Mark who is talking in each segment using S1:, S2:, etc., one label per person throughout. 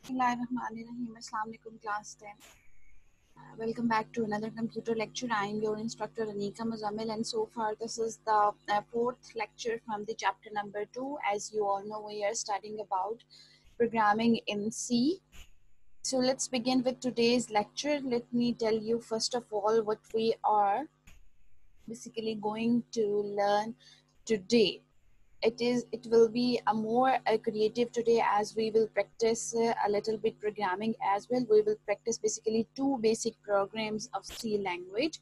S1: Bismillahirrahmanirrahim. Assalamu alaikum class 10. Welcome back to another computer lecture. I am your instructor Anika Muzammil, and so far this is the fourth lecture from the chapter number 2. As you all know, we are studying about programming in C. So let's begin with today's lecture. Let me tell you first of all what we are basically going to learn today. It will be a more creative today, as we will practice a little bit programming as well. We will practice basically two basic programs of C language.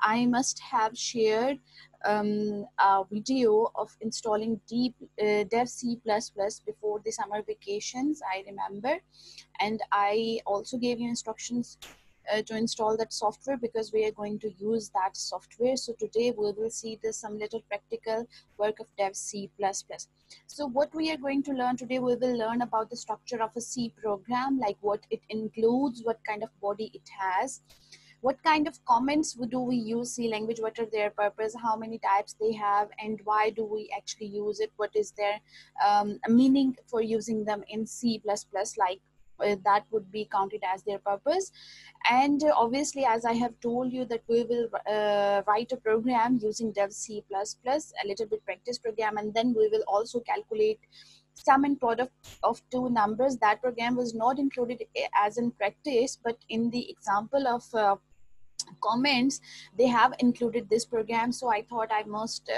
S1: I must have shared a video of installing dev C++ before the summer vacations, I remember, and I also gave you instructions to install that software because we are going to use that software. So today we will see this some little practical work of dev C++. So what we are going to learn today, we will learn about the structure of a C program, like what it includes, what kind of body it has, what kind of comments do we use C language, what are their purpose, how many types they have, and why do we actually use it, what is their meaning for using them in C++, like that would be counted as their purpose. And obviously, as I have told you, that we will write a program using dev C++, a little bit practice program, and then we will also calculate sum and product of two numbers. That program was not included as in practice, but in the example of comments they have included this program. So I thought I must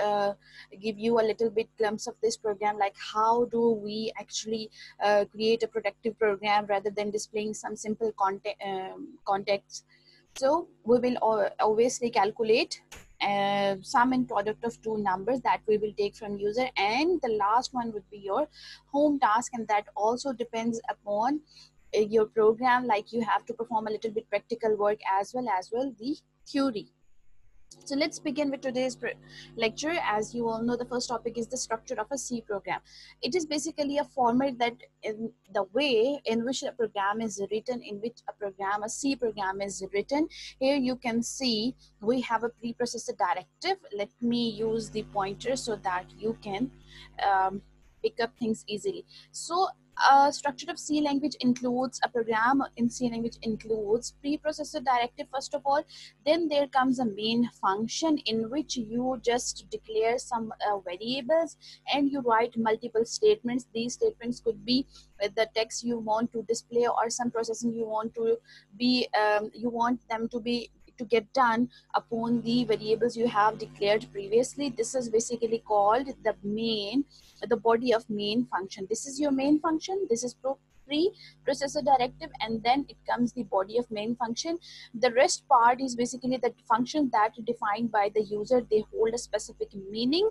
S1: give you a little bit glimpse of this program, like how do we actually create a productive program rather than displaying some simple context. So we will obviously calculate sum and product of two numbers that we will take from user, and the last one would be your home task, and that also depends upon your program, like you have to perform a little bit practical work as well the theory. So let's begin with today's lecture. As you all know, the first topic is the structure of a C program. It is basically a format that in the way in which a program is written, in which a C program is written. Here you can see we have a preprocessor directive. Let me use the pointer so that you can pick up things easily. So a structure of C language includes a program in C language includes preprocessor directive first of all. Then there comes a main function in which you just declare some variables and you write multiple statements. These statements could be the text you want to display or some processing you want to be you want them to get done upon the variables you have declared previously. This is basically called the body of main function. This is your main function. This is pre-processor directive, and then it comes the body of main function. The rest part is basically the functions that are defined by the user. They hold a specific meaning.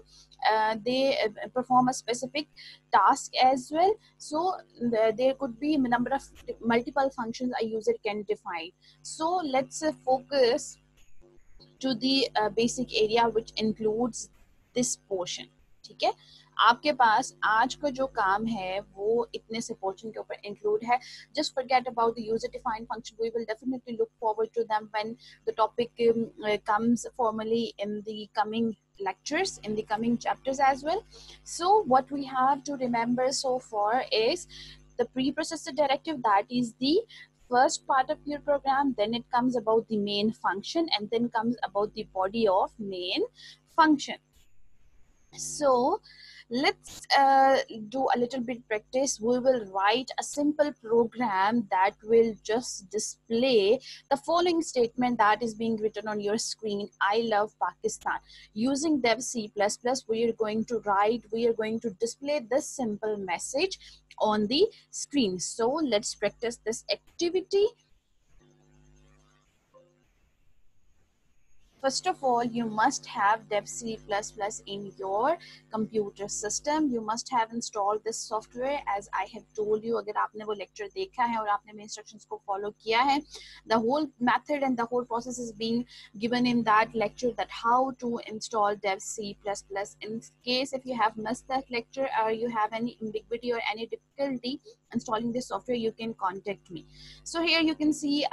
S1: They perform a specific task as well. So there could be a number of multiple functions a user can define. So let's focus to the basic area which includes this portion. ठीक है, आपके पास आज का जो काम है वो इतने से पोर्शन के ऊपर इंक्लूड है. Just forget about the user defined function. We will definitely look forward to them when the topic comes formally in the coming lectures, in the coming chapters as well. So what we have to remember so far is the preprocessor directive, that is the first part of your program. Then it comes about the main function, and then comes about the body of main function. So let's do a little bit practice. We will write a simple program that will just display the following statement that is being written on your screen: I love Pakistan. Using dev C++, we are going to display this simple message on the screen. So let's practice this activity. First of all, you must have dev C++ in your computer system. You must have installed this software, as I have told you. अगर आपने वो lecture देखा है और आपने मेरे instructions को follow किया है, the whole method and the whole process is being given in that lecture, that how to install dev C++. In case if you have missed that lecture or you have any ambiguity or any difficulty installing this software, you can contact me. So here you can see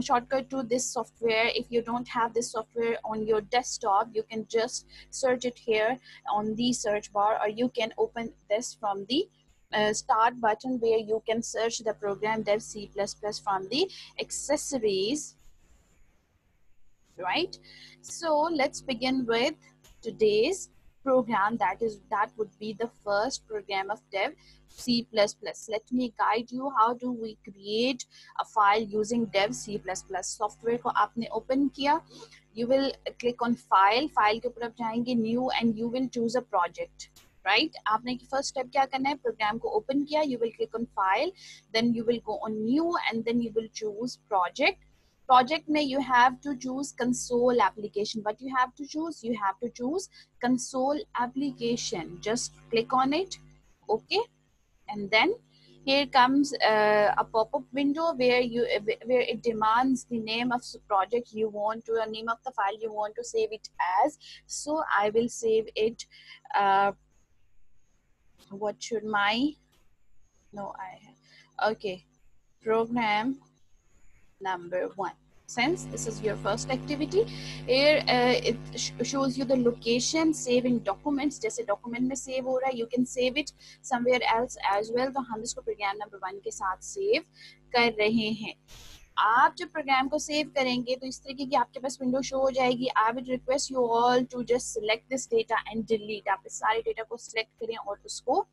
S1: shortcut to this software. If you don't have this software on your desktop, you can just search it here on the search bar, or you can open this from the start button where you can search the program dev C++ from the accessories, right? So let's begin with today's program. That would be the first program of dev C++. Let me guide you how do we create a file using dev C++. Software को आपने open किया, you will click on file के ऊपर आप जाएंगे new and you will choose a project, right? आपने first step क्या करना है, program को open किया, you will click on file, then you will go on new and then you will choose project. Project में you have to choose console application. What you have to choose? You have to choose console application. Just click on it, okay, and then here comes a pop-up window where it demands the name of the project you want to, the name of the file you want to save it as. So I will save it. What should my okay, program number 1. Since this is your first activity, here it shows you the location, saving documents. जैसे document में save हो रहा है, you can save it somewhere else as well. तो हम इसको program number 1 के साथ save कर रहे हैं. आप जब प्रोग्राम को सेव करेंगे तो इस तरीके की आपके पास विंडो शो हो जाएगी. I will request you all to just select this data and delete. आप इस सारे डेटा को सिलेक्ट करें और उसको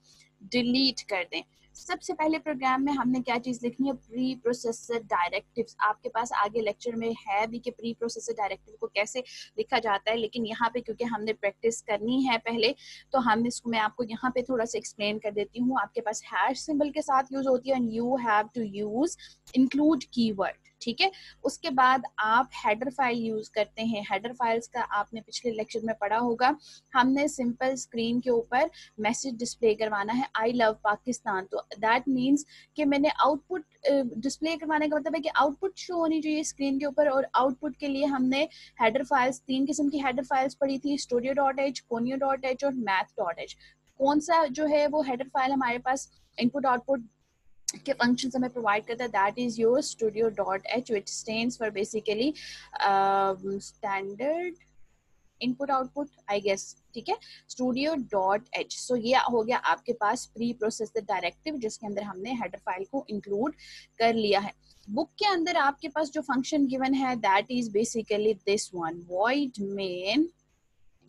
S1: डिलीट कर दें. सबसे पहले प्रोग्राम में हमने क्या चीज लिखनी है, प्री प्रोसेसर डायरेक्टिव्स. आपके पास आगे लेक्चर में है भी कि प्री प्रोसेसर डायरेक्टिव को कैसे लिखा जाता है, लेकिन यहाँ पे क्योंकि हमने प्रैक्टिस करनी है पहले, तो हम इसको मैं आपको यहाँ पे थोड़ा सा एक्सप्लेन कर देती हूँ. आपके पास हैश सिंबल के साथ यूज होती है and you have to use include keyword, ठीक है. उसके बाद आप हेडर फाइल यूज करते हैं. हेडर फाइल्स का आपने पिछले लेक्चर में पढ़ा होगा. हमने सिंपल स्क्रीन के ऊपर मैसेज डिस्प्ले करवाना है, आई लव पाकिस्तान. तो दैट मीन्स कि मैंने आउटपुट डिस्प्ले करवाने का मतलब है कि आउटपुट शो होनी चाहिए स्क्रीन के ऊपर. और आउटपुट के लिए हमने हेडर फाइल्स, 3 किस्म की हेडर फाइल्स पढ़ी थी, studio.h, conio.h और math.h. कौन सा जो है वो हेडर फाइल हमारे पास इनपुट आउटपुट के फंक्शंस हमें प्रोवाइड करता है, that is your studio.h which stands for basically standard input output I guess, ठीक है, studio.h. सो ये हो गया आपके पास प्री प्रोसेसर डायरेक्टिव जिसके अंदर हमने हेडर फाइल को इंक्लूड कर लिया है. बुक के अंदर आपके पास जो फंक्शन गिवन है that is basically this one, void main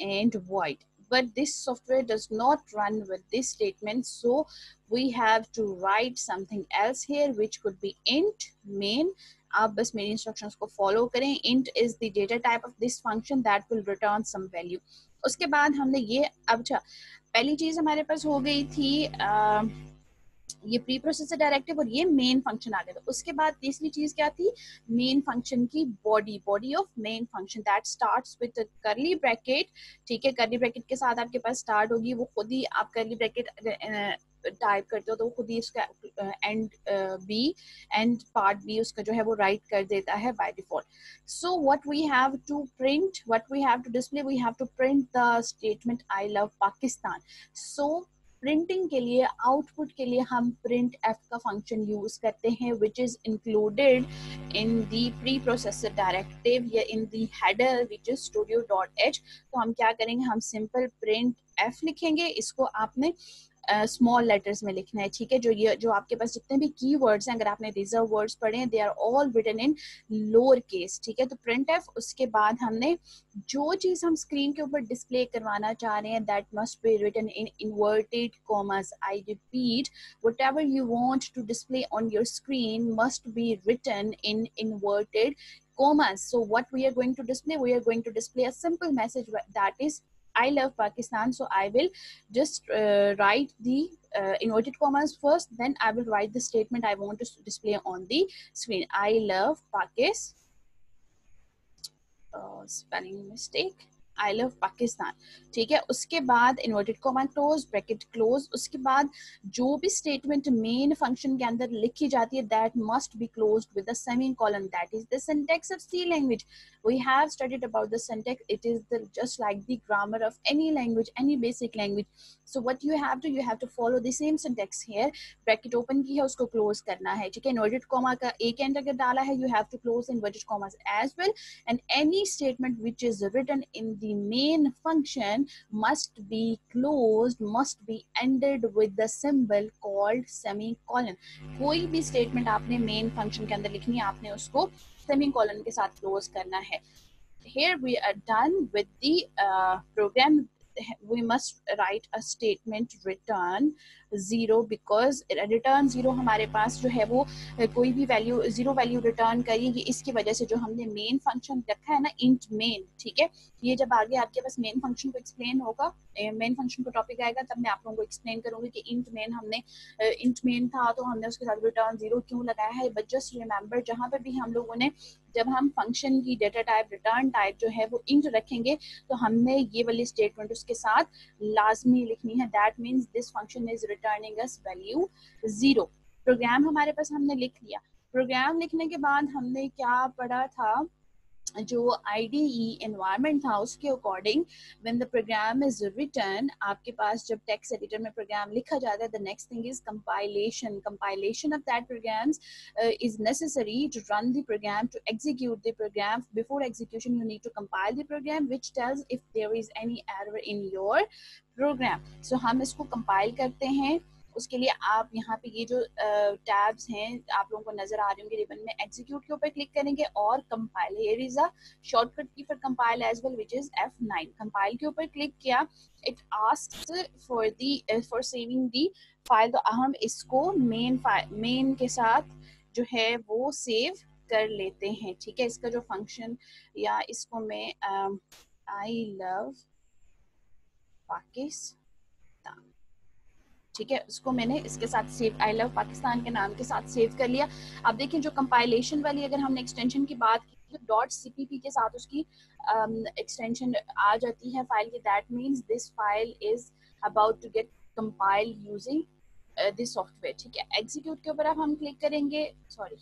S1: and void. But this software does not run with this statement, so we have to write something else here which could be int main. आप बस मेरी instructions को follow करें. int is the data type of this function that will return some value. उसके बाद हमने ये, अच्छा पहली चीज हमारे पास हो गई थी ये प्री प्रोसेसर डायरेक्टिव और ये मेन फंक्शन आ गया. तो उसके बाद तीसरी चीज क्या थी, मेन फंक्शन की body of main function that starts with करली ब्रैकेट, ठीक है. करली ब्रैकेट के साथ आपके पास स्टार्ट होगी, वो खुद ही आप करली ब्रैकेट टाइप करते हो तो खुद ही उसका and B and part B उसका जो है वो राइट कर देता है by default. So what we have to print, what we have to display, we have to print the statement I love Pakistan. So printing के लिए, आउटपुट के लिए हम प्रिंट एफ का फंक्शन यूज करते हैं which is included in the preprocessor directive या in the header which is studio.h. तो हम क्या करेंगे, हम सिंपल प्रिंट एफ लिखेंगे. इसको आपने स्मॉल लेटर्स में लिखना है, ठीक है. जो आपके पास जितने भी कीवर्ड्स हैं, अगर आपने रिजर्व वर्ड्स पढ़े हैं, they are all written in lower case, ठीक है. तो प्रिंट एफ, उसके बाद हमने जो चीज हम स्क्रीन के ऊपर डिस्प्ले करवाना चाह रहे हैं that must be written in inverted commas. I repeat, whatever you want to display on your screen must be written in inverted commas. So what we are going to display, we are going to display a simple message that is I love Pakistan. So I will just write the inverted commas first, then I will write the statement I want to display on the screen. I love Pakistan. Spelling mistake. I love Pakistan, ठीक है. उसके बाद inverted comma close, bracket close. उसके बाद जो भी statement main function के अंदर लिखी जाती है that must be closed with the semicolon. That is the syntax of C language. We have studied about the syntax. It is just like the grammar of any language, any basic language. So what you have to follow the same syntax here. Bracket open की है, उसको close करना है, ठीक है. Inverted comma का एक end अगर डाला है, you have to close inverted commas as well. And any statement which is written in the main function must be closed, must be ended with the symbol called semicolon. कोई भी statement आपने main function के अंदर लिखनी है, आपने उसको semicolon के साथ क्लोज करना है. Here we are done with the program. We must write a statement return 0 because return 0 हमारे पास जो है वो कोई भी वैल्यू 0 वैल्यू रिटर्न करिए, इसकी वजह से जो हमने मेन फंक्शन रखा है ना, इंट मेन, ठीक है. ये जब आगे आपके पास मेन फंक्शन को एक्सप्लेन होगा, मेन फंक्शन को टॉपिक आएगा, तब मैं आप लोगों को एक्सप्लेन करूंगी कि इंट मेन हमने इंट मेन था तो हमने उसके साथ रिटर्न 0 क्यों लगाया है. बट जस्ट रिमेंबर, जहां पर भी हम लोगों ने, जब हम फंक्शन की डेटा टाइप रिटर्न टाइप जो है वो इंट रखेंगे, तो हमने ये वाली स्टेटमेंट उसके साथ लाजमी लिखनी है. That means this function is returning us value 0. Program हमारे पास हमने लिख लिया. प्रोग्राम लिखने के बाद हमने क्या पढ़ा था, जो IDE एनवायरनमेंट था उसके according when the program is written, आपके पास जब टेक्स्ट एडिटर में प्रोग्राम लिखा जाता है, the next thing is compilation. Compilation of that programs is necessary to run the program, to execute the program. Before execution you need to compile the program which tells if there is any error in your program. So हम इसको compile करते हैं. उसके लिए आप यहाँ पे ये जो टैब्स हैं आप लोगों को नजर आ रहे होंगे रिबन में, एग्जीक्यूट के ऊपर क्लिक करेंगे और compile. Here is a shortcut key for compile as well which is F9. Compile के ऊपर क्लिक किया, it asks for saving the file. तो हम इसको मेन के साथ जो है वो सेव कर लेते हैं, ठीक है. इसका जो फंक्शन, या इसको मैं आई लव पाकिस्तान, ठीक है, उसको मैंने इसके साथ सेव, आई लव पाकिस्तान के नाम के साथ सेव कर लिया. अब देखिए जो कंपाइलेशन वाली अगर हमने एक्सटेंशन की बात की तो .cpp के साथ उसकी एक्सटेंशन आ जाती है फाइल की. That means this file is about to get compiled using this software, ठीक है. एग्जीक्यूट के ऊपर अब हम क्लिक करेंगे, sorry,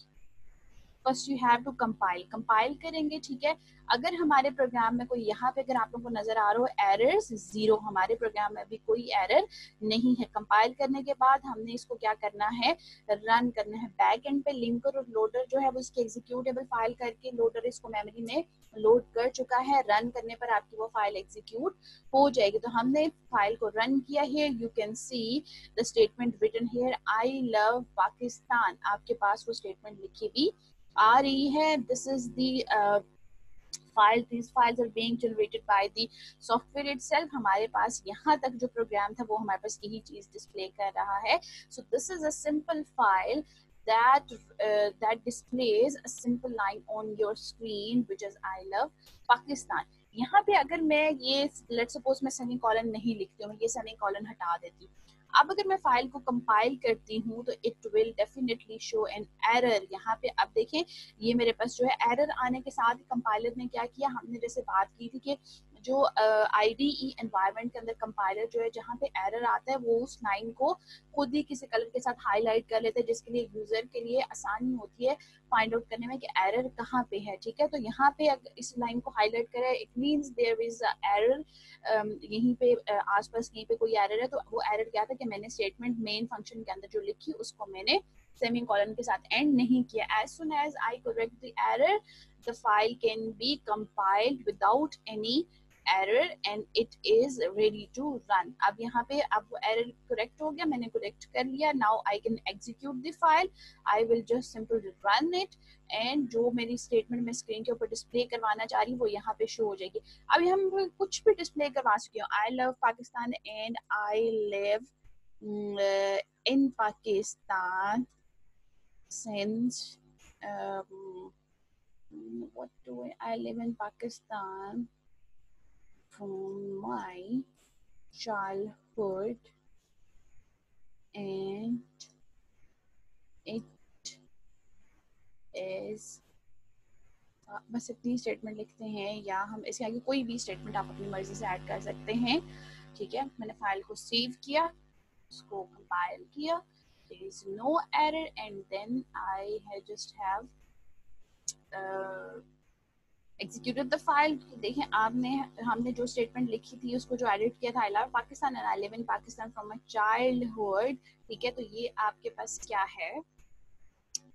S1: first you have to compile करेंगे, ठीक है. अगर हमारे प्रोग्राम में कोई, यहाँ पे अगर आप लोगों को नजर आ रहा हो एरर्स 0, हमारे प्रोग्राम में अभी कोई एरर नहीं है. कंपाइल करने के बाद हमने इसको क्या करना है, रन करना है. बैक एंड पे लिंकर और लोडर जो है वो इसके एग्जीक्यूटेबल फाइल करके लोडर इसको मेमोरी में लोड कर चुका है. रन करने पर आपकी वो फाइल एग्जीक्यूट हो जाएगी. तो हमने फाइल को रन किया. Here you can see the statement written here, I love Pakistan. आपके पास वो स्टेटमेंट लिखी हुई आ रही है. This is the file, these files are being generated by the software itself. हमारे पास यहाँ तक जो प्रोग्राम था वो हमारे पास यही चीज डिस्प्ले कर रहा है. So this is a simple file that displays a simple line on your screen which is I love Pakistan. यहाँ पे अगर मैं ये let's suppose मैं सेमीकोलन नहीं लिखती हूँ, मैं ये सेमीकोलन हटा देती हूँ. अब अगर मैं फाइल को कंपाइल करती हूँ तो it will definitely show an error. यहाँ पे अब देखें ये मेरे पास जो है एरर आने के साथ ही कंपाइलर ने क्या किया, हमने जैसे बात की थी कि जो IDE एनवायरनमेंट के अंदर कंपाइलर जो है जहाँ पे एरर आता है वो उस लाइन को खुद ही किसी कलर के साथ हाईलाइट कर लेते हैं, जिसके लिए यूजर के लिए आसानी होती है फाइंड आउट करने में कि एरर कहाँ पे है, ठीक है. तो यहाँ पे अगर इस लाइन को हाईलाइट करें, it means there is a error. यहीं पे आसपास कहीं पे कोई एरर है. तो वो एरर क्या था कि मैंने स्टेटमेंट मेन फंक्शन के अंदर जो लिखी उसको मैंने सेमीकोलन के साथ एंड नहीं किया. As soon as I correct the error, the file can be compiled without any error and it is ready to run. अब यहाँ पे अब वो error correct हो गया, मैंने correct कर लिया. Now I can execute the file. I will just simply run it and जो मेरी statement मैं screen के ऊपर display करवाना चाह रही हूँ वो यहाँ पे show हो जाएगी. अभी हम कुछ भी display करवा चुके हो, I love Pakistan and I live in Pakistan since I live in Pakistan from my childhood and it is बस इतनी स्टेटमेंट लिखते हैं, या हम इसके आगे कोई भी स्टेटमेंट आप अपनी मर्जी से ऐड कर सकते हैं, ठीक है. मैंने फाइल को सेव किया, उसको कंपाइल किया, there is no error and then I just have executed the file. देखें आपने हमने जो स्टेटमेंट लिखी थी उसको जो एडिट किया था, I love Pakistan and I live in Pakistan from my childhood, ठीक है. तो ये आपके पास क्या है,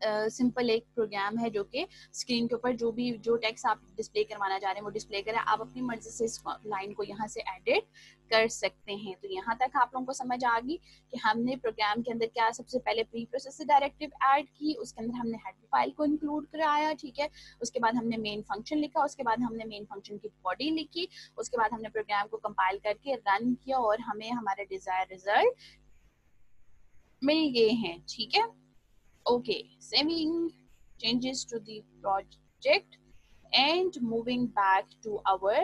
S1: सिंपल एक प्रोग्राम है जो कि स्क्रीन के ऊपर जो टेक्स्ट आप डिस्प्ले करवाना चाह रहे हैं वो डिस्प्ले करें। आप अपनी मर्जी से इस लाइन को यहाँ से एडिट कर सकते हैं। तो यहाँ तक आप लोगों को समझ आ गई कि हमने प्रोग्राम के अंदर क्या सबसे पहले प्री प्रोसेसर डायरेक्टिव ऐड की, उसके अंदर हमने हेडर फाइल को इंक्लूड कराया, ठीक है। उसके बाद हमने मेन फंक्शन लिखा, उसके बाद हमने मेन फंक्शन की बॉडी लिखी, उसके बाद हमने प्रोग्राम को कंपाइल करके रन किया और हमें हमारे डिजायर रिजल्ट मिल गए हैं, ठीक है। Okay, saving changes to the project and moving back to our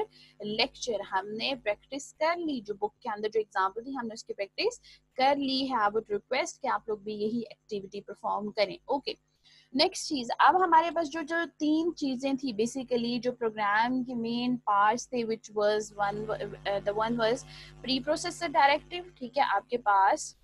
S1: lecture। हमने प्रैक्टिस कर ली, जो बुक के अंदर जो एग्जाम्पल थी हमने उसकी प्रैक्टिस कर ली है। आई वुड रिक्वेस्ट कि आप लोग भी यही एक्टिविटी परफॉर्म करें। ओके, नेक्स्ट चीज, अब हमारे पास जो जो तीन चीजें थी बेसिकली जो प्रोग्राम के मेन पार्ट्स थे, which was one was pre processor directive, ठीक है। आपके पास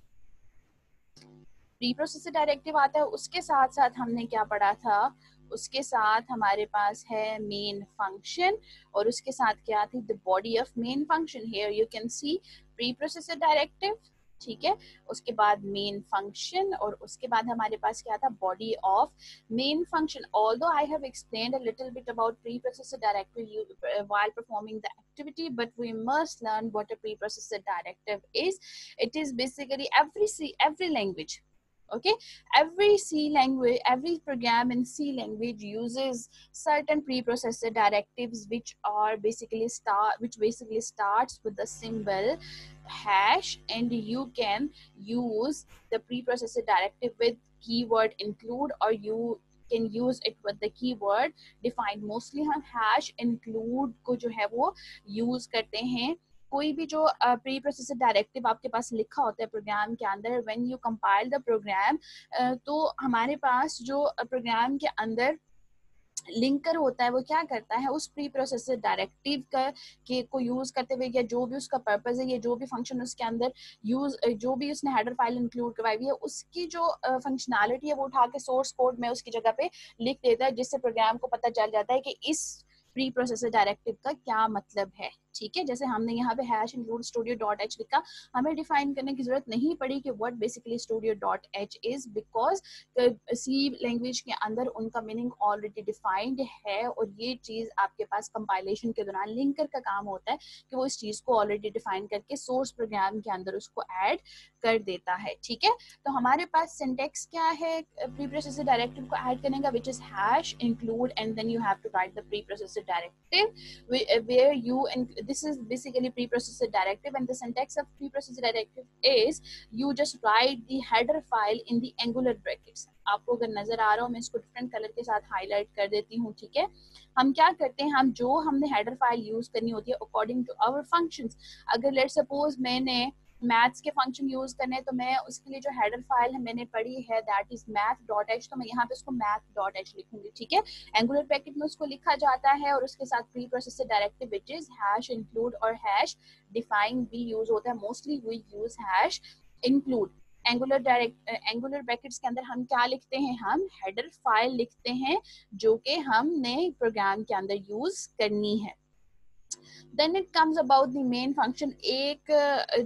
S1: प्री प्रोसेसर डायरेक्टिव आता है, उसके साथ साथ हमने क्या पढ़ा था, उसके साथ हमारे पास है मेन फंक्शन, और उसके साथ क्या थी, the body of main function. Here you can see preprocessor directive, ठीक है। उसके बाद मेन फंक्शन, और उसके बाद हमारे पास क्या था, body of main function. Although I have explained a little bit about pre processor directive while performing the activity, but we must learn what a preprocessor directive is. It is basically every language, okay, every C language, every program in C language uses certain preprocessor directives which basically starts with the symbol hash, and you can use the preprocessor directive with keyword include, or you can use it with the keyword define। mostly हम hash include को जो है वो use करते हैं। कोई भी जो प्री प्रोसेसर डायरेक्टिव आपके पास लिखा होता है प्रोग्राम के अंदर, when you compile the program, तो हमारे पास जो प्रोग्राम के अंदर लिंकर होता है वो क्या करता है, उस प्री प्रोसेसर डायरेक्टिव को यूज करते हुए, या जो भी उसका पर्पस है, या जो भी फंक्शन उसके अंदर यूज, जो भी उसने हेडर फाइल इंक्लूड करवाई हुई है, उसकी जो फंक्शनैलिटी है वो उठा के सोर्स कोड में उसकी जगह पे लिख देता है, जिससे प्रोग्राम को पता चल जाता है कि इस प्री प्रोसेसर डायरेक्टिव का क्या मतलब है, ठीक है। जैसे हमने यहाँ पे hash include studio dot H लिखा, हमें डिफाइन करने की जरूरत नहीं पड़ी कि what basically studio dot H is, because C language के अंदर उनका मीनिंग ऑलरेडी डिफाइंड है, और ये चीज आपके पास कंपाइलेशन के दौरान लिंकर का काम होता है कि वो इस चीज को ऑलरेडी डिफाइन करके सोर्स प्रोग्राम के अंदर उसको ऐड कर देता है, ठीक है। तो हमारे पास सिंटेक्स क्या है प्री प्रोसेसर डायरेक्टिव को ऐड करने का, which is hash include and then you have to write the preprocessor directive where you, and this is basically preprocessor directive, and the syntax of preprocessor directive is you just write the header file in the angular brackets। आपको अगर नजर आ रहा हो, मैं इसको different colour के साथ highlight कर देती हूँ, ठीक है। हम क्या करते हैं, हम जो हमने हेडर फाइल यूज करनी होती है अकॉर्डिंग टू आवर फंक्शंस, अगर लेट्स सपोज मैंने मैथ्स के फंक्शन यूज करने, तो मैं उसके लिए जो हेडर फाइल है मैंने पढ़ी है दैट इज math.h, तो मैं यहाँ पे उसको math.h लिखूंगी, ठीक है। एंगुलर ब्रैकेट में उसको लिखा जाता है, और उसके साथ preprocessor directive which is hash include और हैश डिफाइन भी यूज होता है। Mostly we use hash include. Angular brackets के अंदर हम क्या लिखते हैं, हम हेडर फाइल लिखते हैं जो कि हमने प्रोग्राम के अंदर यूज करनी है। Then it comes about the main function. एक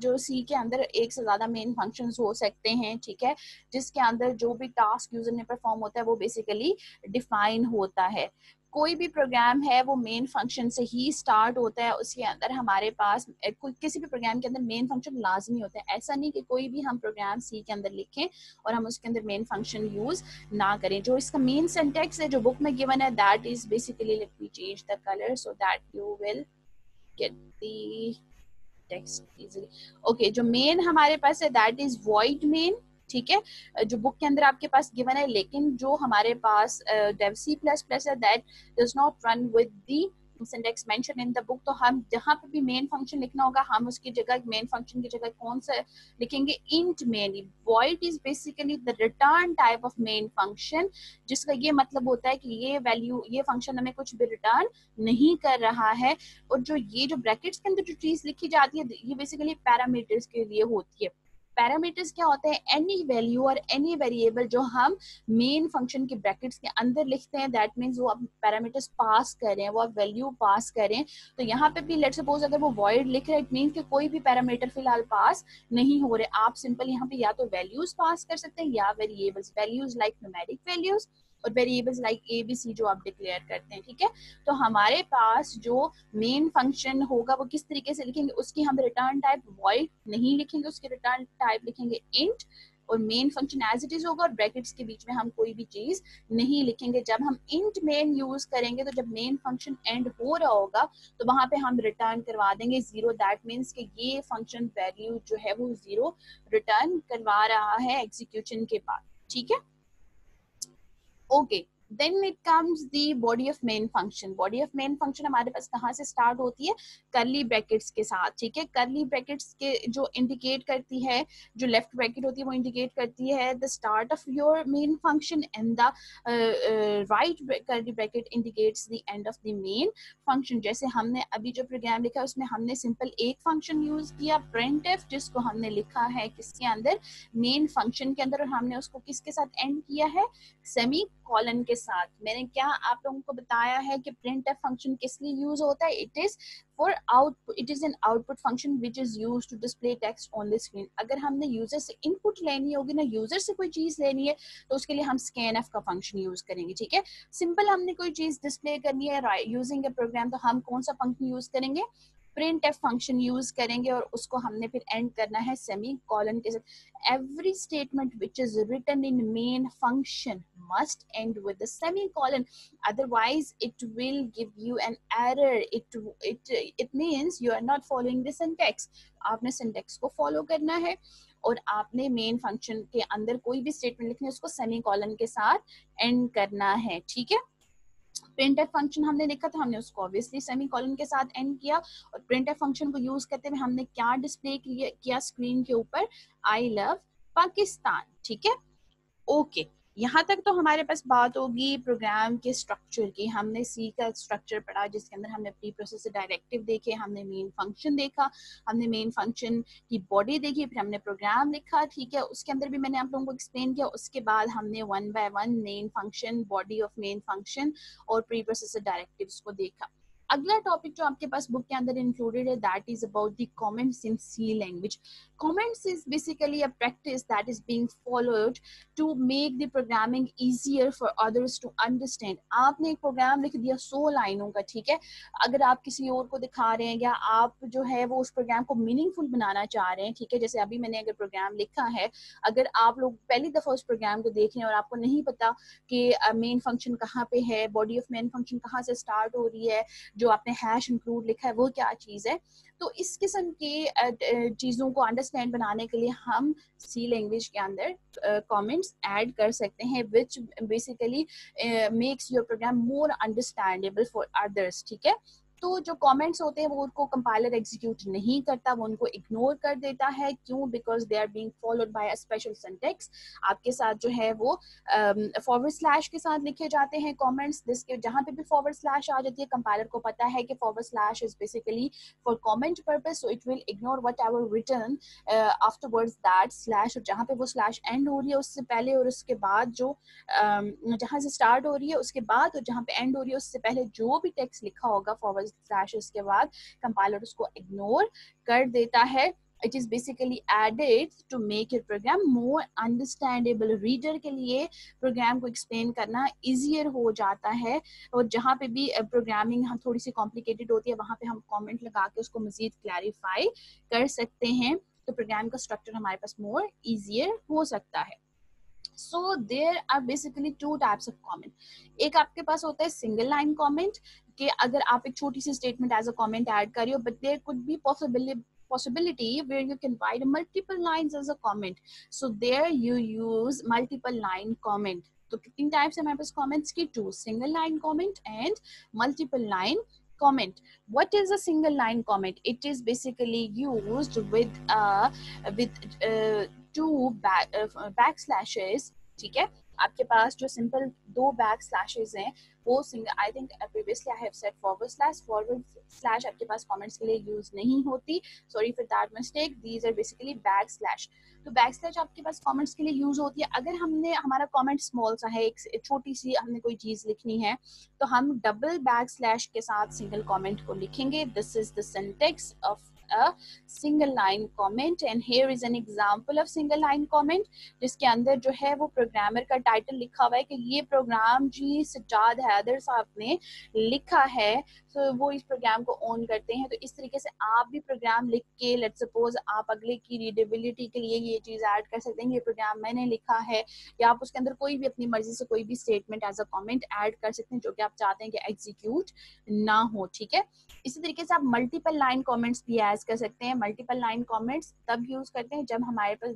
S1: जो सी के अंदर एक से ज्यादा मेन फंक्शंस हो सकते हैं, ठीक है, जिसके अंदर जो भी टास्क यूजर ने परफॉर्म होता है वो बेसिकली डिफाइन होता है। कोई भी प्रोग्राम है वो मेन फंक्शन से ही स्टार्ट होता है, उसके अंदर हमारे पास किसी भी प्रोग्राम के अंदर मेन फंक्शन लाजमी होता है। ऐसा नहीं कि कोई भी हम प्रोग्राम सी के अंदर लिखें और हम उसके अंदर मेन फंक्शन यूज ना करें। जो इसका मेन सिंटैक्स है जो बुक में गिवन है, that is basically, let me change the colour so that you will get the text easily। okay, जो मेन हमारे पास है दैट इज void main, ठीक है, जो बुक के अंदर आपके पास गिवन है, लेकिन जो हमारे पास dev C++ है that does not run with the syntax mentioned in the book। तो हम जहाँ पे भी मेन फंक्शन लिखना होगा, हम उसकी जगह मेन फंक्शन की जगह कौन सा लिखेंगे, int main। void is basically the return type of main function, जिसका ये मतलब होता है कि ये वैल्यू, ये फंक्शन हमें कुछ भी रिटर्न नहीं कर रहा है। और जो ये जो ब्रैकेट्स के अंदर जो चीज लिखी जाती है, ये बेसिकली पैरामीटर्स के लिए होती है। पैरामीटर्स क्या होते हैं? एनी वैल्यू और एनी वेरिएबल जो हम मेन फंक्शन के ब्रैकेट्स के अंदर लिखते हैं, दैट मीन्स वो आप पैरामीटर्स पास करें, वो आप वैल्यू पास करें। तो यहाँ पे भी लेट्स सपोज अगर वो वॉइड लिख रहे हैं, इट मीन्स कि कोई भी पैरामीटर फिलहाल पास नहीं हो रहे। आप सिंपल यहाँ पे या तो वैल्यूज पास कर सकते हैं या variables, values like numeric values और वेरिएबल्स लाइक ABC जो आप डिक्लेयर करते हैं, ठीक है। तो हमारे पास जो मेन फंक्शन होगा वो किस तरीके से लिखेंगे, उसकी हम रिटर्न टाइप वॉइड नहीं लिखेंगे, उसकी रिटर्न टाइप लिखेंगे इंट, और main function as it is होगा और ब्रैकेट्स के बीच में हम कोई भी चीज नहीं लिखेंगे। जब हम इंट मेन यूज करेंगे तो जब मेन फंक्शन एंड हो रहा होगा तो वहां पे हम रिटर्न करवा देंगे 0, दैट मीन्स कि ये फंक्शन वैल्यू जो है वो 0 रिटर्न करवा रहा है एग्जीक्यूशन के बाद, ठीक है। Okay, then it comes the body of main function. Body of main function हमारे पास कहाँ से स्टार्ट होती है? करली ब्रैकेट्स के साथ, ठीक है। करली ब्रैकेट्स के जो इंडिकेट करती है, जो लेफ्ट ब्रैकेट होती है वो इंडिकेट करती है the start of your main function and the right करली bracket indicates the end of the main function. जैसे हमने अभी जो प्रोग्राम लिखा है उसमें हमने सिंपल एक फंक्शन यूज किया printf, जिसको हमने लिखा है किसके अंदर? मेन फंक्शन के अंदर, और हमने उसको किसके साथ एंड किया है? सेमी कॉलन के साथ। मैंने क्या आप लोगों को बताया है कि printf फंक्शन किस लिए यूज होता है? It is for output, it is an output function which is used to display text on the screen. अगर हमने यूजर से इनपुट लेनी होगी ना, यूजर से कोई चीज लेनी है, तो उसके लिए हम scanf का फंक्शन यूज करेंगे, ठीक है। सिंपल हमने कोई चीज डिस्प्ले करनी है यूजिंग ए प्रोग्राम, तो हम कौन सा फंक्शन यूज करेंगे? printf फंक्शन यूज करेंगे, और उसको हमने फिर एंड करना है सेमी कॉलन के साथ। Every statement which is written in main function must end with the semicolon, otherwise it will give you an error. It means you are not following the syntax. आपने syntax को follow करना है और आपने main function के अंदर कोई भी स्टेटमेंट लिखनी है उसको सेमीकोलन के साथ एंड करना है, ठीक है। printf फंक्शन हमने लिखा था, हमने उसको ऑब्वियसली सेमीकोलन के साथ एंड किया, और printf फंक्शन को यूज करते हुए हमने क्या डिस्प्ले किया स्क्रीन के ऊपर? आई लव पाकिस्तान, ठीक है। ओके, यहाँ तक तो हमारे पास बात होगी प्रोग्राम के स्ट्रक्चर की। हमने सी का स्ट्रक्चर पढ़ा जिसके अंदर हमने प्री प्रोसेसर डायरेक्टिव देखे, हमने मेन फंक्शन देखा, हमने मेन फंक्शन की बॉडी देखी, फिर हमने प्रोग्राम लिखा, ठीक है। उसके अंदर भी मैंने आप लोगों को एक्सप्लेन किया। उसके बाद हमने one by one main function, body of main function और प्री प्रोसेसर डायरेक्टिव्स को देखा। अगला टॉपिक जो आपके पास बुक के अंदर इंक्लूडेड है, that is about the comments in C language. Comments is basically a practice that is being followed to make the programming easier for others to understand. आपने एक प्रोग्राम लिख दिया 100 लाइनों का, ठीक है। अगर आप किसी और को दिखा रहे हैं या आप जो है वो उस प्रोग्राम को मीनिंगफुल बनाना चाह रहे हैं, ठीक है। जैसे अभी मैंने अगर प्रोग्राम लिखा है, अगर आप लोग पहली दफा उस प्रोग्राम को देख रहे हैं और आपको नहीं पता कि मेन फंक्शन कहाँ पे है, बॉडी ऑफ मेन फंक्शन कहाँ से स्टार्ट हो रही है, जो आपने हैश इंक्लूड लिखा है वो क्या चीज है, तो इस किस्म की चीजों को अंडरस्टैंड बनाने के लिए हम सी लैंग्वेज के अंदर कमेंट्स ऐड कर सकते हैं, which basically makes your program more understandable for others, ठीक है। तो जो कमेंट्स होते हैं वो उनको कंपाइलर एग्जीक्यूट नहीं करता, वो उनको इग्नोर कर देता है। क्यों? Because they are being followed by a special syntax. आपके साथ जो है वो फॉरवर्ड स्लैश के साथ लिखे जाते हैं कमेंट्स, जिसके जहाँ पे भी फॉरवर्ड स्लैश आ जाती है कंपाइलर को पता है कि forward slash is basically for comment purpose, so it will ignore whatever written afterwards that slash. और जहाँ पे वो स्लैश एंड हो रही है उससे पहले और उसके बाद जो जहाँ से स्टार्ट हो रही है उसके बाद और जहाँ पे एंड हो रही है उससे पहले जो भी टेक्स्ट लिखा होगा फॉरवर्ड स्लैश के बाद, कंपाइलर उसको इग्नोर कर देता है। It is basically added to make your program more understandable. Reader के लिए प्रोग्राम को एक्सप्लेन करना इजियर हो जाता है, और जहाँ पे भी प्रोग्रामिंग हम थोड़ी सी कॉम्प्लिकेटेड होती है वहाँ पे हम कमेंट लगा के उसको मजीद क्लैरिफाई कर सकते हैं, तो प्रोग्राम का स्ट्रक्चर हमारे पास मोर इजियर हो सकता है। So there are basically two types of comment. एक आपके पास होता है सिंगल लाइन कमेंट, कि अगर आप एक छोटी सी statement as a comment add कर रही हो, but there could be possibility where you can write multiple lines as a comment. So there you use multiple line comment. तो कितनी टाइप्स है हमारे पास कमेंट्स की? 2, single line comment and multiple line comment. What is a single line comment? It is basically used with two backslashes ठीक है। आपके पास जो simple दो बैक स्लैशेस हैं वो single, I think previously I have said forward slash आपके पास comments के लिए यूज नहीं होती, sorry for that mistake, these are basically back slash. तो बैक स्लैश आपके पास कमेंट्स के लिए यूज होती है अगर हमने हमारा कमेंट स्मॉल सा है, एक छोटी सी हमने कोई चीज लिखनी है, तो हम डबल बैक स्लैश के साथ सिंगल कमेंट को लिखेंगे। This is the syntax of a single line comment and here is an example of single line comment जिसके अंदर जो है वो प्रोग्रामर का टाइटल लिखा हुआ है कि ये प्रोग्राम जी सज्जाद हैदर साहब ने लिखा है, तो वो इस प्रोग्राम को ऑन करते हैं। तो इस तरीके से आप भी प्रोग्राम लिख के लेट्स सपोज आप अगले की रीडेबिलिटी के लिए ये चीज ऐड कर सकते हैं, ये प्रोग्राम मैंने लिखा है, या आप उसके अंदर कोई भी अपनी मर्जी से कोई भी statement as a comment add कर सकते हैं जो कि आप चाहते हैं कि एग्जीक्यूट ना हो, ठीक है। इसी तरीके से आप मल्टीपल लाइन कमेंट्स भी ऐड कर सकते हैं। मल्टीपल लाइन कमेंट्स तब यूज करते हैं जब हमारे पास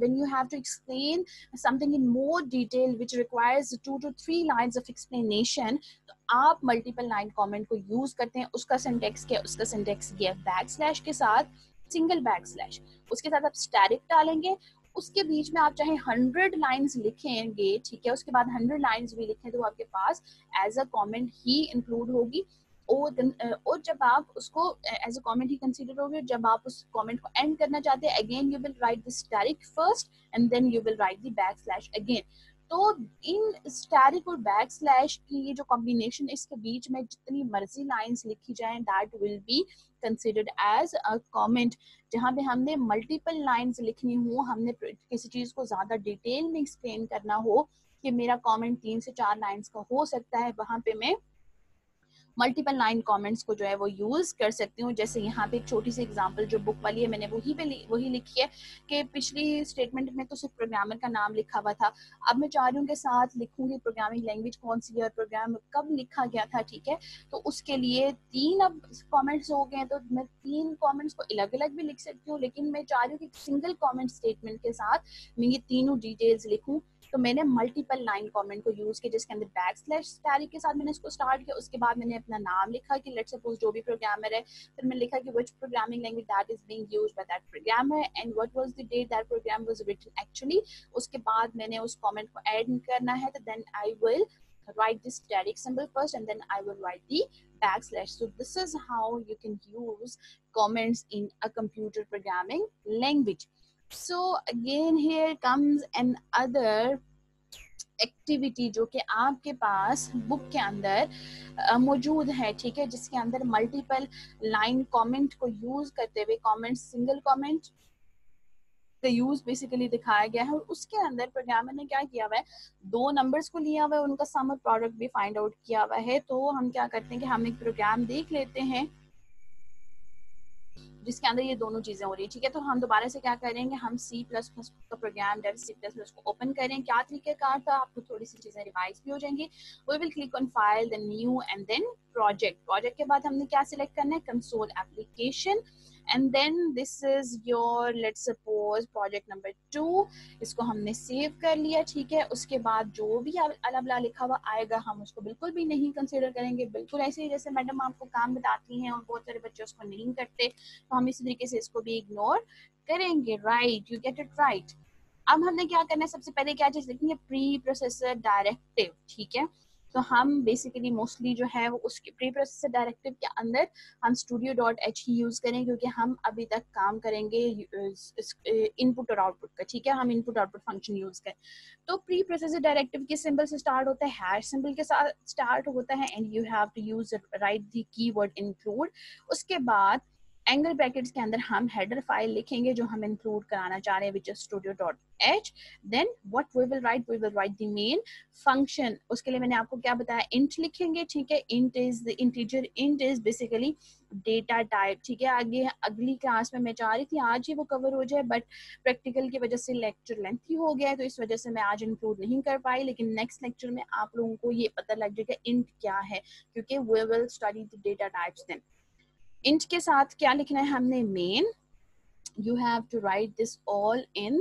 S1: when you have to explain something in more detail which requires 2 to 3 lines of explanation, तो आप मल्टीपल लाइन कमेंट को यूज करते हैं। उसका सिंटेक्स क्या है? उसका सिंटेक्स ये बैक स्लैश के साथ सिंगल बैक स्लैश, उसके साथ आप स्टैटिक डालेंगे, उसके बीच में आप चाहे 100 लाइंस लिखेंगे, ठीक है, उसके बाद 100 लाइंस भी लिखें तो आपके पास एज अ कमेंट ही इंक्लूड होगी। और जब आप उसको एज अ कमेंट ही कंसीडर होगे, जब आप उस कमेंट को एंड करना चाहते हैं, again you will write the static first and then you will write the back slash again. तो इन स्टैटिक और बैक स्लैश की ये जो कॉम्बिनेशन, इसके बीच में जितनी मर्जी लाइंस लिखी जाएं that will be considered as a comment. जहाँ पे हमने मल्टीपल लाइंस लिखनी हो, हमने किसी चीज को ज्यादा डिटेल में एक्सप्लेन करना हो कि मेरा कमेंट 3 से 4 लाइंस का हो सकता है, वहां पे मैं मल्टीपल लाइन कमेंट्स को जो है वो यूज कर सकती हूँ। जैसे यहाँ पे एक छोटी सी एग्जांपल जो बुक वाली है मैंने वही लिखी है कि पिछली स्टेटमेंट में तो सिर्फ प्रोग्रामर का नाम लिखा हुआ था, अब मैं चाह रही हूँ कि साथ लिखूंगी प्रोग्रामिंग लैंग्वेज कौन सी है, प्रोग्राम कब लिखा गया था, ठीक है। तो उसके लिए 3 अब कमेंट्स हो गए, तो मैं 3 कमेंट्स को अलग अलग भी लिख सकती हूँ, लेकिन मैं चाह रही हूँ कि सिंगल कमेंट स्टेटमेंट के साथ मैं ये तीनों डिटेल्स लिखूँ। तो मैंने मल्टीपल लाइन कमेंट को यूज किया जिसके अंदर बैक स्लैश स्टैटिक के साथ मैंने इसको स्टार्ट किया। उसके बाद मैंने अपना नाम लिखा कि लेट्स सपोज जो भी प्रोग्रामर है, फिर मैंने लिखा कि which programming language that is being used by that programmer and what was the date that program was written actually. उसके बाद मैंने उस कमेंट को ऐड करना है, तो then I will write the static symbol first and then I will write the backslash. So this is how you can use comments in a computer programming language. So again here comes another activity जो कि आपके पास book के अंदर मौजूद है, ठीक है, जिसके अंदर मल्टीपल लाइन कमेंट को यूज करते हुए कमेंट सिंगल कमेंट का यूज बेसिकली दिखाया गया है। और उसके अंदर प्रोग्रामर ने क्या किया हुआ है, 2 नंबर्स को लिया हुआ है, उनका सम और प्रोडक्ट भी फाइंड आउट किया हुआ है। तो हम क्या करते हैं कि हम एक प्रोग्राम देख लेते हैं जिसके अंदर ये दोनों चीजें हो रही है, ठीक है। तो हम दोबारा से क्या करेंगे, हम C++ का प्रोग्राम डेव C++ को ओपन करें। क्या तरीकेकार था, आपको थोड़ी सी चीजें रिवाइज भी हो जाएंगी। We will click on file, then new and then project के बाद हमने क्या सिलेक्ट करना है, console application and then this is your let's suppose project number 2। इसको हमने सेव कर लिया, ठीक है। उसके बाद जो भी अलबला लिखा हुआ आएगा हम उसको बिल्कुल भी नहीं कंसिडर करेंगे, बिल्कुल ऐसे ही जैसे मैडम आपको काम बताती हैं और बहुत सारे बच्चे उसको नहीं करते, तो हम इसी तरीके से इसको भी इग्नोर करेंगे। Right, you get it right. अब हमने क्या करना है, सबसे पहले क्या चीज लिखेंगे, प्री प्रोसेसर डायरेक्टिव, ठीक है। तो हम बेसिकली मोस्टली जो है वो उसके प्री प्रोसेसर डायरेक्टिव के अंदर हम studio.h ही यूज करें, क्योंकि हम अभी तक काम करेंगे इनपुट और आउटपुट का, ठीक है। हम इनपुट आउटपुट फंक्शन यूज करें। तो प्री प्रोसेसर डायरेक्टिव किस सिंबल से स्टार्ट होता है, हैश सिंबल के साथ स्टार्ट होता है and you have to use write the keyword include. उसके बाद एंगल ब्रैकेट्स के अंदर हम हेडर फाइल लिखेंगे जो हम इंक्लूड कराना चाह रहे हैं which is studio.h। Then what we will write the main function. उसके लिए मैंने आपको क्या बताया, इंट लिखेंगे, ठीक है। Int is the integer, int is basically data type, ठीक है। आगे अगली क्लास में मैं चाह रही थी आज ही वो कवर हो जाए, बट प्रैक्टिकल की वजह से लेक्चर लेंथी हो गया है, तो इस वजह से मैं आज इंक्लूड नहीं कर पाई, लेकिन नेक्स्ट लेक्चर में आप लोगों को ये पता लग जाएगा इंट क्या है, क्योंकि we will study the data types. Then int के साथ क्या लिखना है हमने, main. You have to write this all in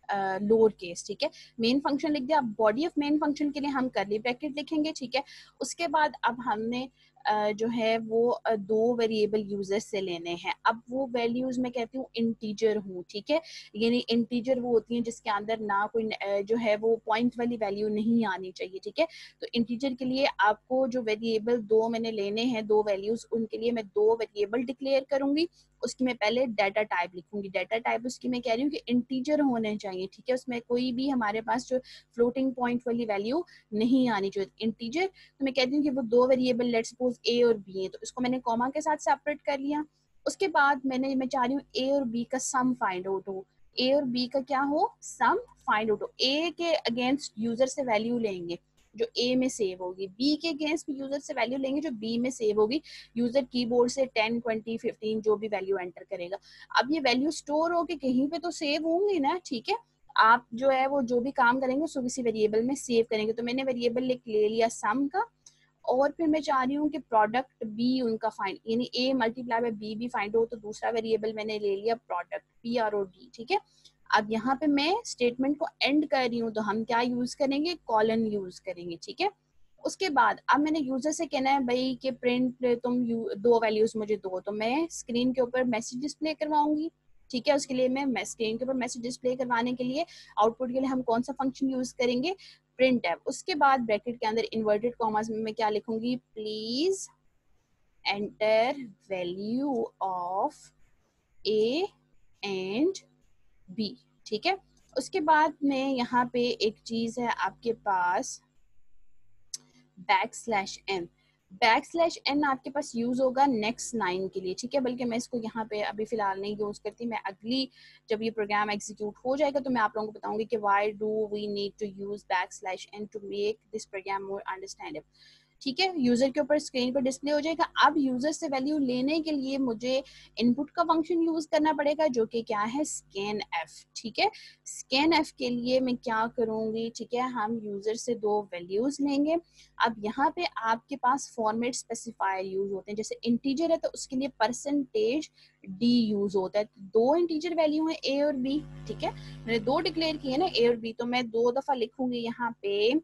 S1: lower case, ठीक है। मेन फंक्शन लिख दिया। बॉडी ऑफ मेन फंक्शन के लिए हम करली ब्रैकेट लिखेंगे, ठीक है। उसके बाद अब हमने जो है वो दो वेरिएबल यूजर से लेने हैं। अब वो वैल्यूज मैं कहती हूँ इंटीजर हूँ, ठीक है, यानी इंटीजर वो होती हैं जिसके अंदर ना कोई जो है वो पॉइंट वाली वैल्यू नहीं आनी चाहिए, ठीक है। तो इंटीजर के लिए आपको जो वेरिएबल दो मैंने लेने हैं, दो वैल्यूज, उनके लिए मैं दो वेरिएबल डिक्लेयर करूंगी। उसकी मैं पहले डाटा टाइप लिखूंगी। डाटा टाइप उसकी मैं कह रही हूँ कि इंटीजर होने चाहिए, ठीक है, उसमें कोई भी हमारे पास जो फ्लोटिंग पॉइंट वाली वैल्यू नहीं आनी चाहिए, इंटीजर। तो मैं कहती हूँ कि वो दो वेरिएबल लेट्स सपोज ए और बी है, तो इसको मैंने कॉमा के साथ सेपरेट कर लिया। उसके बाद मैं चाह रही हूँ ए और बी का सम फाइंड आउट हो। ए और बी का क्या हो, सम फाइंड आउट हो। ए के अगेंस्ट यूजर से वैल्यू लेंगे जो ए में सेव होगी, बी के अगेंस्ट यूजर से वैल्यू लेंगे जो बी में सेव होगी। यूजर कीबोर्ड से 10, 20, 15 जो भी वैल्यू एंटर करेगा। अब ये वैल्यू स्टोर होके कहीं पे तो सेव होंगी ना, ठीक है। आप जो है वो जो भी काम करेंगे उसको किसी वेरिएबल में सेव करेंगे। तो मैंने वेरिएबल ले लिया सम का, और फिर मैं चाह रही हूँ कि प्रोडक्ट बी उनका फाइंड, यानी ए मल्टीप्लाई बाय बी भी फाइंड हो, तो दूसरा वेरिएबल मैंने ले लिया product P R O D, ठीक है। अब यहाँ पे मैं स्टेटमेंट को एंड कर रही हूँ, तो हम क्या यूज करेंगे, कॉलन यूज करेंगे, ठीक है। उसके बाद अब मैंने यूजर से कहना है भाई कि प्रिंट तुम दो वैल्यूज मुझे दो, तो मैं स्क्रीन के ऊपर मैसेज डिस्प्ले करवाऊंगी, ठीक है। उसके लिए मैं स्क्रीन के ऊपर मैसेज डिस्प्ले करवाने के लिए आउटपुट के लिए हम कौन सा फंक्शन यूज करेंगे, प्रिंट है। उसके बाद ब्रैकेट के अंदर इन्वर्टेड कॉमास में मैं क्या लिखूंगी, please enter value of A and B, ठीक है। उसके बाद में यहाँ पे एक चीज है आपके पास बैकस्लैश एन आपके पास यूज होगा नेक्स्ट लाइन के लिए, ठीक है। बल्कि मैं इसको यहाँ पे अभी फिलहाल नहीं यूज करती, मैं अगली जब ये प्रोग्राम एग्जीक्यूट हो जाएगा तो मैं आप लोगों को बताऊंगी कि why do we need to use backslash N to make this program more understandable, ठीक है। यूजर के ऊपर स्क्रीन पर डिस्प्ले हो जाएगा। अब यूजर से वैल्यू लेने के लिए मुझे इनपुट का फंक्शन यूज करना पड़ेगा जो कि क्या है, स्कैन एफ, ठीक है। स्कैन एफ के लिए मैं क्या करूंगी, ठीक है, हम यूजर से दो वैल्यूज लेंगे। अब यहाँ पे आपके पास फॉर्मेट स्पेसिफायर यूज होते हैं, जैसे इंटीजर है तो उसके लिए परसेंटेज डी यूज होता है। तो दो इंटीजर वैल्यू है ए और बी, ठीक है, मैंने दो डिक्लेयर किए ना ए और बी, तो मैं दो दफा लिखूंगी यहाँ पे।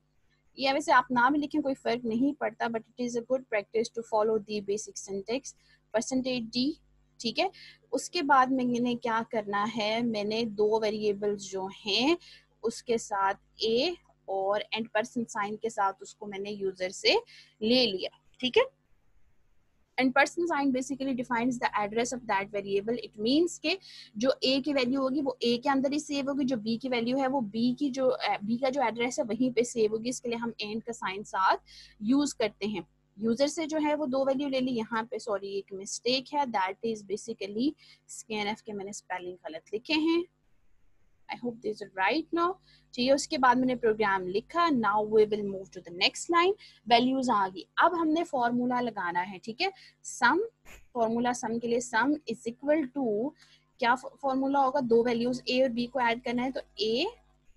S1: या वैसे आप नाम ही लिखें कोई फर्क नहीं पड़ता, but it is a good practice to follow the basic syntax, percentage D, ठीक है। उसके बाद मैंने क्या करना है, मैंने दो वेरिएबल्स जो हैं उसके साथ ए और एंड परसेंट साइन के साथ उसको मैंने यूजर से ले लिया, ठीक है। And percent sign basically defines the address of that variable. It means के जो ए की वैल्यू होगी वो ए के अंदर ही सेव होगी, जो बी की वैल्यू है वो बी की जो बी का जो एड्रेस है वहीं पे सेव होगी। इसके लिए हम एंड का साइन साथ यूज करते हैं। यूजर से जो है वो दो वैल्यू ले ली, यहाँ पे सॉरी एक मिस्टेक है, that is basically scanf के मैंने स्पेलिंग गलत लिखे हैं। I hope this is right now, ठीक है। उसके बाद मैंने प्रोग्राम लिखा, now we will move to the next line. Values आ गई, अब हमने फॉर्मूला लगाना है, ठीक है। सम, फॉर्मूला सम के लिए सम इज इक्वल टू क्या फॉर्मूला होगा, दो वैल्यूज ए और बी को ऐड करना है, तो ए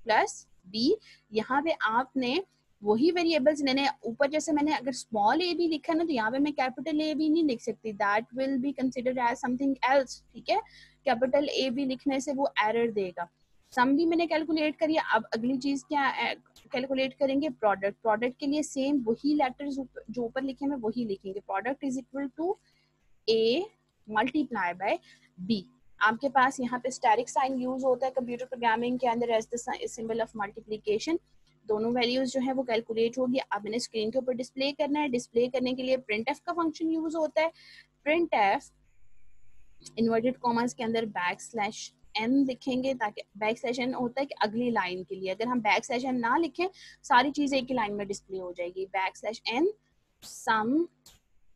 S1: प्लस बी। यहाँ पे आपने वही वेरिएबल्स लेने, ऊपर जैसे मैंने अगर स्मॉल ए भी लिखा ना तो यहाँ पे मैं कैपिटल ए भी नहीं लिख सकती, that will be considered as something else, ठीक है। कैपिटल ए भी लिखने से वो एरर देगा। सम भी मैंने कैलकुलेट करी। अब अगली चीज क्या कैलकुलेट करेंगे, प्रोडक्ट। प्रोडक्ट के लिए सेम वही लेटर्स जो ऊपर लिखे हैं वही लिखेंगे, product is equal to A multiply by B. आपके पास यहाँ पे स्टैटिक साइन यूज होता है कंप्यूटर प्रोग्रामिंग के अंदर as the symbol of multiplication. दोनों वैल्यूज जो है वो कैलकुलेट होगी। अब मैंने स्क्रीन के ऊपर डिस्प्ले करना है, डिस्प्ले करने के लिए प्रिंट एफ का फंक्शन यूज होता है। प्रिंट एफ इन्वर्टेड कॉमर्स के अंदर बैक स्लैश एन लिखेंगे, ताकि बैक स्लैश एन होता है कि अगली लाइन के लिए, अगर हम बैक स्लैश एन ना लिखें सारी चीज एक ही लाइन में डिस्प्ले हो जाएगी। बैक स्लैश एन सम,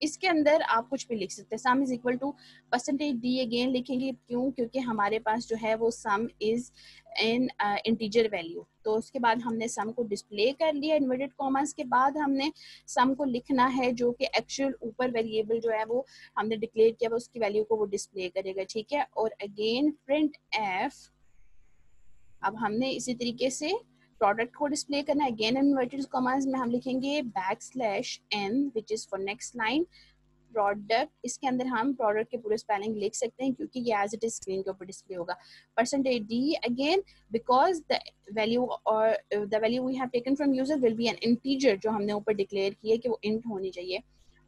S1: इसके अंदर आप कुछ भी लिख सकते हैं, sum is equal to percentage D again लिखेंगे, क्यों, क्योंकि हमारे पास जो है वो sum is in integer value. तो उसके बाद हमने सम को डिस्प्ले कर लिया इन्वर्टेड कॉमर्स के बाद हमने सम को लिखना है जो कि एक्चुअल ऊपर वेरिएबल जो है वो हमने डिक्लेयर किया वो उसकी वैल्यू को वो डिस्प्ले करेगा, ठीक है। और अगेन प्रिंट एफ, अब हमने इसी तरीके से प्रोडक्ट को डिस्प्ले करना है, अगेन इन्वर्टेड कॉमर्स में हम लिखेंगे back slash N which is for next line product. इसके अंदर हम प्रोडक्ट के पूरे स्पेलिंग लिख सकते हैं क्योंकि ये एज इट इज स्क्रीन के ऊपर डिस्प्ले होगा। Percentage D again because the value और the value we have taken from user will be an integer, जो हमने ऊपर डिक्लेयर किया कि वो इंट होनी चाहिए।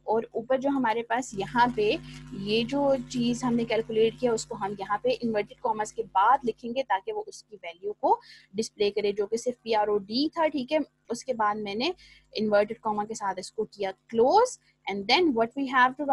S1: और ऊपर जो हमारे पास यहाँ पे ये जो चीज हमने कैलकुलेट किया उसको हम यहाँ पे इन्वर्टेड कॉमर्स के बाद लिखेंगे ताकि वो उसकी वैल्यू को डिस्प्ले करे, जो कि सिर्फ PROD था, ठीक है। उसके बाद मैंने इन्वर्टेड कॉमा के साथ इसको किया close, and then what we have to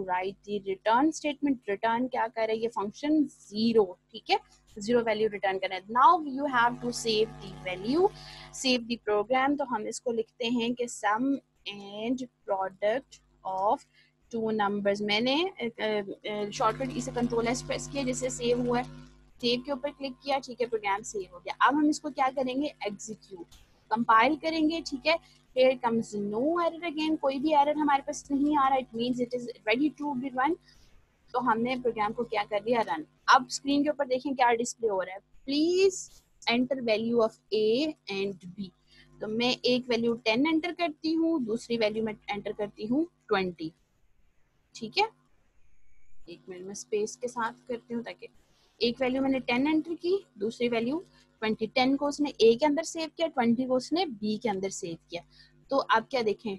S1: write the return statement. Return क्या कर रहा है ये फंक्शन? 0, ठीक है, 0 वैल्यू रिटर्न करना है। Now you have to save the value, save the program. तो हम इसको लिखते हैं कि sum and product of two numbers. मैंने शॉर्टकट इसे कंट्रोल एस प्रेस किया जिससे सेव हुआ है, सेव के ऊपर क्लिक किया, ठीक है, प्रोग्राम सेव हो गया। अब हम इसको क्या करेंगे? एग्जीक्यूट, कंपाइल करेंगे, ठीक है। Here comes no error again, कोई भी एरर हमारे पास नहीं आ रहा, it means it is ready to be run. तो हमने प्रोग्राम को क्या कर दिया? रन। अब स्क्रीन के ऊपर देखें क्या डिस्प्ले हो रहा है, please enter value of A and B. तो मैं एक वैल्यू 10 एंटर करती हूँ, दूसरी वैल्यू में एंटर करती हूँ 20, ठीक है। एक मिनट में स्पेस के साथ करती हूँ ताकि एक वैल्यू मैंने 10 एंटर की, दूसरी वैल्यू 20। 10 को उसने ए के अंदर सेव किया, 20 को उसने बी के अंदर सेव किया। तो आप क्या देखें,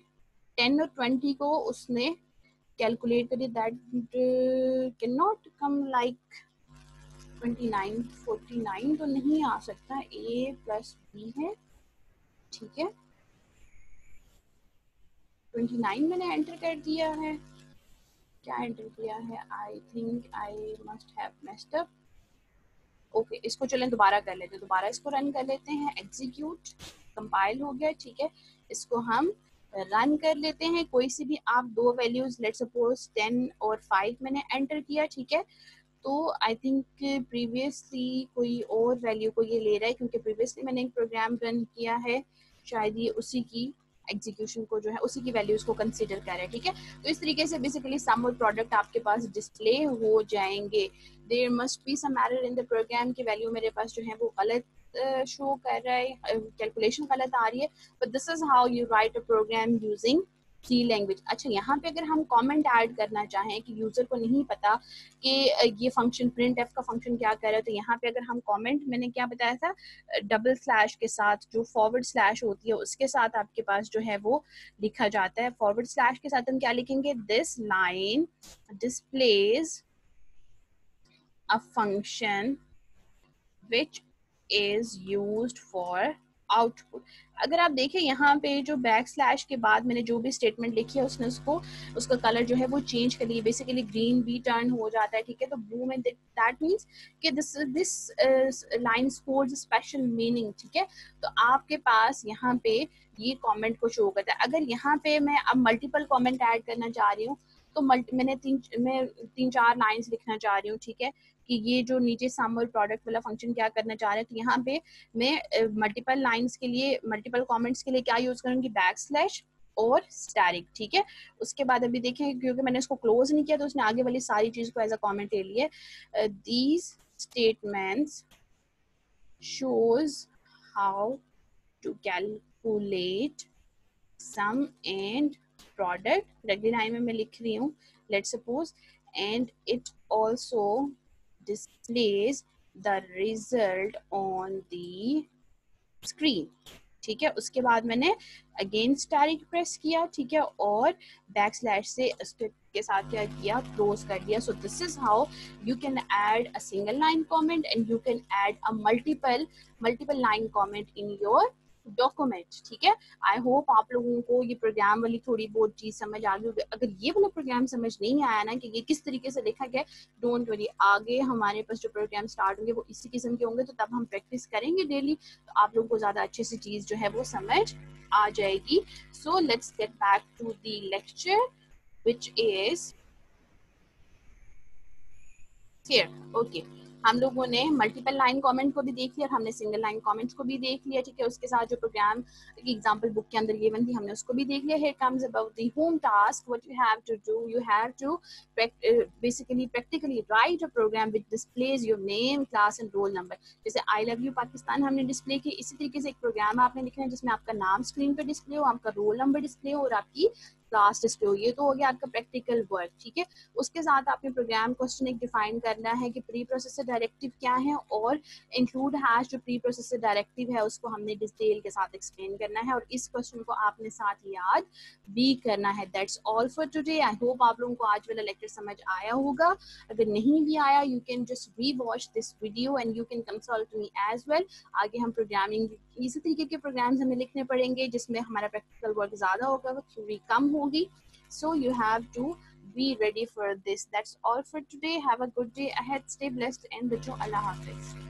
S1: 10 और 20 को उसने कैलकुलेट करिए, that can not come like 29, 49 तो नहीं आ सकता, ए प्लस बी है, ठीक है। 29 मैंने एंटर कर दिया है, क्या एंटर किया है? I think I must have messed up. Okay, इसको चलें दोबारा कर लेते हैं, दोबारा इसको रन कर लेते हैं। एग्जीक्यूट, कंपाइल हो गया, ठीक है। इसको हम रन कर लेते हैं। कोई सी भी आप दो वैल्यूज, लेट सपोज 10 और 5 मैंने एंटर किया, ठीक है। तो आई थिंक प्रीवियसली कोई और वैल्यू को ये ले रहा है क्योंकि प्रीवियसली मैंने एक प्रोग्राम रन किया है, शायद ये उसी की एग्जीक्यूशन को जो है उसी की वैल्यूज को कंसीडर कर रहा है, ठीक है। तो इस तरीके से बेसिकली सम और प्रोडक्ट आपके पास डिस्प्ले हो जाएंगे। There must be some error in the program की वैल्यू मेरे पास जो है वो गलत शो कर रहा है, कैलकुलेशन गलत आ रही है, but this is how you write a program using C language. अच्छा, यहाँ पे अगर हम कमेंट ऐड करना चाहें कि यूजर को नहीं पता कि ये फंक्शन प्रिंट एफ का फंक्शन क्या कर रहा है, तो यहाँ पे अगर हम कमेंट, मैंने क्या बताया था, डबल स्लैश के साथ जो फॉरवर्ड स्लैश होती है उसके साथ आपके पास जो है वो लिखा जाता है। फॉरवर्ड स्लैश के साथ हम क्या लिखेंगे? This line displays a function which is used for output। अगर आप देखें यहाँ पे जो बैक स्लैश के बाद मैंने जो भी स्टेटमेंट लिखी है उसने उसका कलर जो है वो चेंज कर लिया, बेसिकली ग्रीन भी टर्न हो जाता है, ठीक है। तो ब्लू में दैट मीन्स कि this line scores special meaning, ठीक है। तो आपके पास यहाँ पे ये कमेंट को शो करता है। अगर यहाँ पे मैं अब मल्टीपल कमेंट ऐड करना चाह रही हूँ तो मैं तीन चार लाइंस लिखना चाह रही हूँ, ठीक है, कि ये जो नीचे सम और प्रोडक्ट वाला फंक्शन क्या करना चाह रहे हैं। तो यहाँ पे मैं मल्टीपल लाइंस के लिए, मल्टीपल कमेंट्स के लिए क्या यूज करूंगी? बैक स्लैश और स्टैरिक, ठीक है। उसके बाद अभी देखें क्योंकि मैंने इसको क्लोज नहीं किया तो उसने आगे वाली सारी चीज को एज अ कमेंट ले लिया। These statements shows how to calculate sum and product. अगली लाइन में मैं लिख रही हूँ, let suppose, and it also displays the result on the screen, ठीक है। उसके बाद मैंने अगेन स्टारिक प्रेस किया, ठीक है, और बैक स्लैश से उसके के साथ क्या किया? क्लोज कर दिया। So this is how you can add a single line comment and you can add a multiple line comment in your document, ठीक है। आई होप आप लोगों को ये प्रोग्राम वाली थोड़ी बहुत चीज समझ आ गई होगी। अगर ये वाला प्रोग्राम समझ नहीं आया ना कि ये किस तरीके से लिखा गया, डोंट वरी, आगे हमारे पास जो प्रोग्राम स्टार्ट होंगे वो इसी किस्म के होंगे, तो तब हम प्रैक्टिस करेंगे डेली, तो आप लोगों को ज्यादा अच्छे से चीज जो है वो समझ आ जाएगी। So let's get back to the lecture which is here. Okay, हम लोगों ने मल्टीपल लाइन कमेंट को भी देख लिया और हमने सिंगल लाइन कमेंट को भी देख लिया, ठीक है। उसके साथ जो प्रोग्राम की एग्जांपल बुक के अंदर गिवन थी हमने उसको भी देख लिया। Here comes about the home task, what you have to do, you have to basically practically write a program which displays your name, class and roll number. जैसे आई लव यू पाकिस्तान हमने display की, इसी तरीके से एक programme आपने लिखना है जिसमें आपका नाम स्क्रीन पर डिस्प्ले हो, आपका रोल नंबर डिस्प्ले हो और आपकी क्लास डिस्प्ले हो, ये तो हो गया आपका प्रैक्टिकल वर्क, ठीक है। उसके साथ आपने प्रोग्राम क्वेश्चन एक डिफाइन करना है कि प्री प्रोसेसर डायरेक्टिव क्या है, और इंक्लूड हैश जो प्री प्रोसेसर डायरेक्टिव है उसको हमने डिटेल के साथ एक्सप्लेन करना है, और इस क्वेश्चन को आपने साथ याद भी करना है। That's all for today. I hope आप लोगों को आज वाला लेक्चर समझ आया होगा। अगर नहीं भी आया, you can just rewatch this video and you can consult me as well. आगे हम प्रोग्रामिंग इसी तरीके के प्रोग्राम्स हमें लिखने पड़ेंगे जिसमें हमारा प्रैक्टिकल वर्क ज़्यादा होगा, थ्योरी कम होगी। So you have to be ready for this. That's all for today. Have a good day ahead. Stay blessed and बच्चों अल्लाह हाफिज।